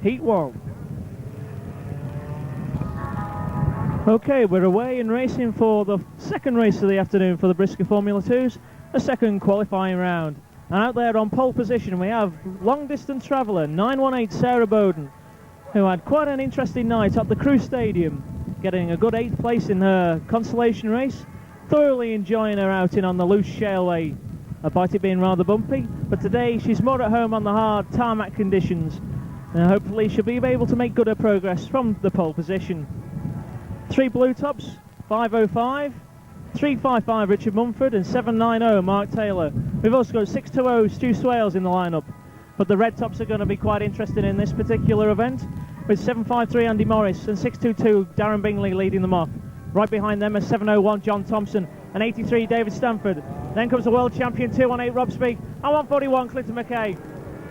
Heat 1. Okay, we're away and racing for the second race of the afternoon for the BriSCA Formula 2s, the second qualifying round. And out there on pole position we have long distance traveller 918 Sarah Bowden, who had quite an interesting night at the Crew Stadium, getting a good 8th place in her consolation race, thoroughly enjoying her outing on the loose shaleway, about it being rather bumpy, but today she's more at home on the hard tarmac conditions, and hopefully she'll be able to make good her progress from the pole position. 3 blue tops, 505, 355 Richard Mumford and 790 Mark Taylor. We've also got 620 Stu Swales in the lineup, but the red tops are going to be quite interesting in this particular event, with 753 Andy Morris and 622 Darren Bingley leading them off. Right behind them is 701 John Thompson and 83 David Stanford. Then comes the world champion 218 Rob Speake and 141 Clinton McKay.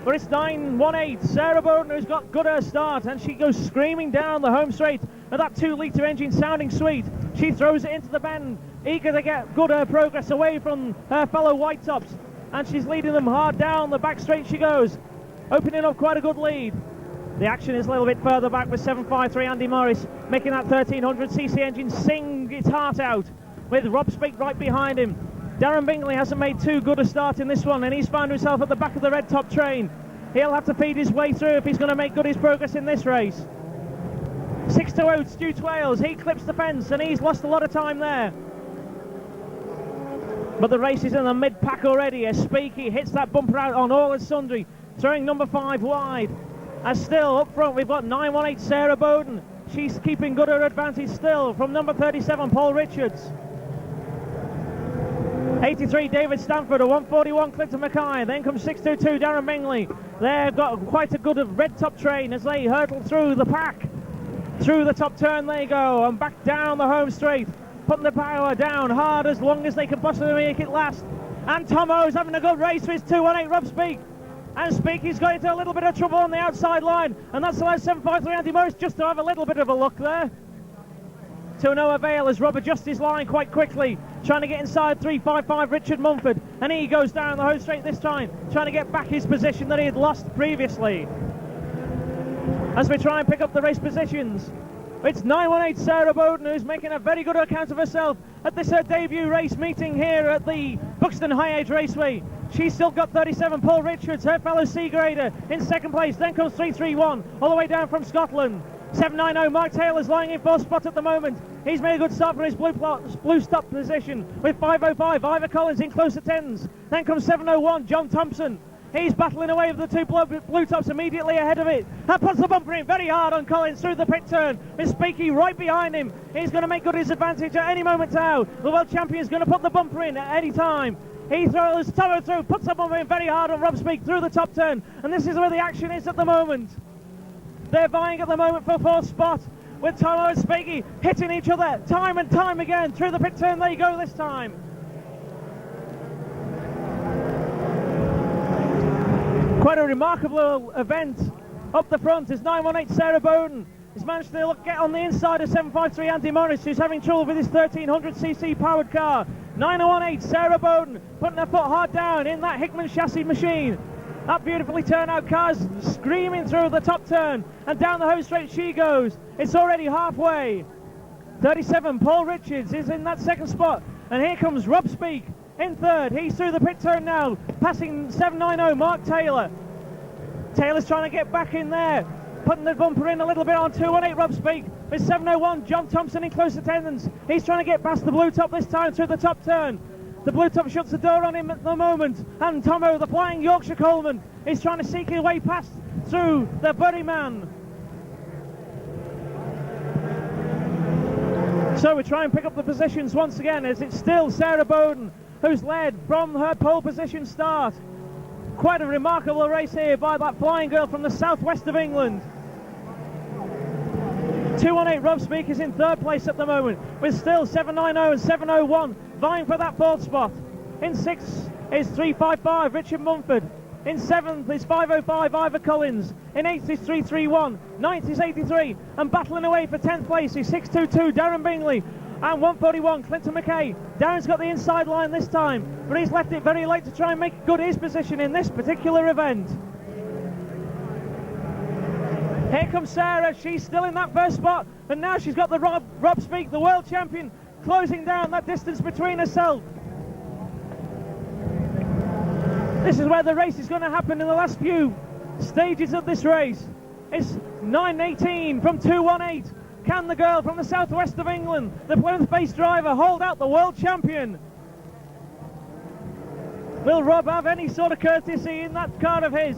But it's 918 Sarah Bowden who's got good her start, and she goes screaming down the home straight with that 2-litre engine sounding sweet. She throws it into the bend, eager to get good her progress away from her fellow white tops, and she's leading them hard down the back straight she goes, opening up quite a good lead. The action is a little bit further back with 753 Andy Morris making that 1300cc engine sing its heart out, with Rob Speake right behind him. Darren Bingley hasn't made too good a start in this one, and he's found himself at the back of the red top train. He'll have to feed his way through if he's going to make good his progress in this race. 620 Stu Twales, he clips the fence and he's lost a lot of time there. But the race is in the mid-pack already as Speakey hits that bumper out on all and sundry, throwing number 5 wide. And still up front we've got 918 Sarah Bowden. She's keeping good her advantage still from number 37 Paul Richards. 83 David Stanford, a 141 Clinton Mackay. Then comes 622 Darren Bingley. They've got quite a good red top train as they hurtle through the pack. Through the top turn they go and back down the home straight, putting the power down hard as long as they can possibly make it last. And Tomo's having a good race with 218 Rob Speake. And Speakey's got into a little bit of trouble on the outside line, and that's allowed 753 Andy Morris just to have a little bit of a look there. To no avail as Rob adjusts his line quite quickly, trying to get inside 355 Richard Mumford, and he goes down the home straight this time, trying to get back his position that he had lost previously. As we try and pick up the race positions, it's 918 Sarah Bowden who's making a very good account of herself at this her debut race meeting here at the Buxton High Age Raceway. She's still got 37 Paul Richards, her fellow C grader, in second place. Then comes 331 all the way down from Scotland. 790 Mark Taylor's lying in 4th spot at the moment. He's made a good start from his blue stop position with 505 Ivor Collins in close attendance. Then comes 701 John Thompson. He's battling away with the 2 blue tops immediately ahead of it, and puts the bumper in very hard on Collins through the pit turn with Speakey right behind him. He's going to make good his advantage at any moment now. The world champion's going to put the bumper in at any time. He throws Tomo through, puts the bumper in very hard on Rob Speake through the top turn, and this is where the action is at the moment. They're vying at the moment for 4th spot, with Tomo and Speakey hitting each other time and time again. Through the pit turn they go this time. Quite a remarkable event up the front as 918 Sarah Bowden has managed to get on the inside of 753 Andy Morris, who's having trouble with his 1300cc powered car. 918 Sarah Bowden putting her foot hard down in that Hickman chassis machine. That beautifully turned out car's screaming through the top turn, and down the home straight she goes. It's already halfway. 37 Paul Richards is in that 2nd spot, and here comes Rob Speake in 3rd. He's through the pit turn now, passing 790 Mark Taylor. Taylor's trying to get back in there, putting the bumper in a little bit on 218 Rob Speake with 701 John Thompson in close attendance. He's trying to get past the blue top this time through the top turn. The blue top shuts the door on him at the moment, and Tomo, the flying Yorkshire Coleman, is trying to seek his way past through the Buddy Man. So we try and pick up the positions once again as it's still Sarah Bowden who's led from her pole position start. Quite a remarkable race here by that flying girl from the southwest of England. 218 Rob Speake is in 3rd place at the moment, with still 790 and 701 vying for that 4th spot. In 6th is 355 Richard Mumford. In 7th is 505 Ivor Collins. In 8th is 331. 9th is 83. And battling away for 10th place is 622 Darren Bingley. And 141 Clinton McKay. Darren's got the inside line this time, but he's left it very late to try and make good his position in this particular event. Here comes Sarah, she's still in that first spot, and now she's got the Rob Speak, the world champion, closing down that distance between herself. This is where the race is going to happen in the last few stages of this race. It's 9:18 from 2:18. Can the girl from the southwest of England, the Plymouth-based driver, hold out the world champion? Will Rob have any sort of courtesy in that car of his?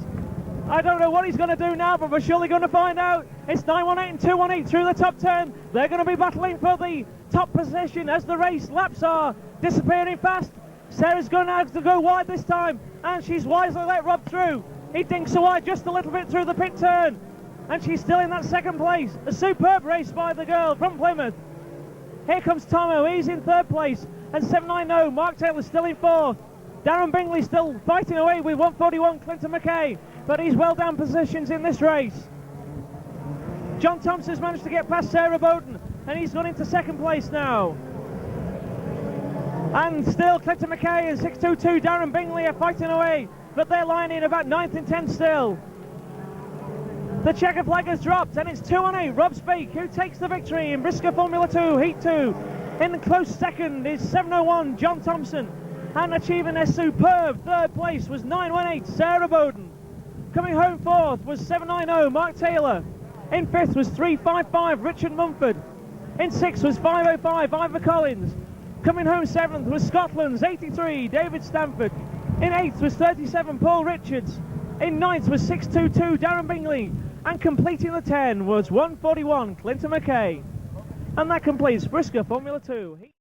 I don't know what he's going to do now, but we're surely going to find out. It's 9:18 and 2:18 through the top 10. They're going to be battling for the top position as the race laps are disappearing fast. Sarah's going to have to go wide this time, and she's wisely let Rob through. He dinks wide just a little bit through the pit turn, and she's still in that second place. A superb race by the girl from Plymouth. Here comes Tomo, he's in third place, and 790, Mark Taylor still in fourth. Darren Bingley still fighting away with 141, Clinton McKay, but he's well down positions in this race. John Thompson's managed to get past Sarah Bowden, and he's gone into second place now. And still Clinton McKay and 622 Darren Bingley are fighting away, but they're lying in about 9th and 10th still. The checker flag has dropped, and it's 2:18, Rob Speak, who takes the victory in BriSCA Formula 2 Heat 2. In the close second is 701 John Thompson, and achieving a superb third place was 918 Sarah Bowden. Coming home fourth was 790 Mark Taylor. In fifth was 355 Richard Mumford. In sixth was 505 Ivor Collins. Coming home seventh was Scotland's 83 David Stanford. In eighth was 37 Paul Richards. In ninth was 622 Darren Bingley. And completing the 10 was 141 Clinton McKay. And that completes BriSCA Formula 2.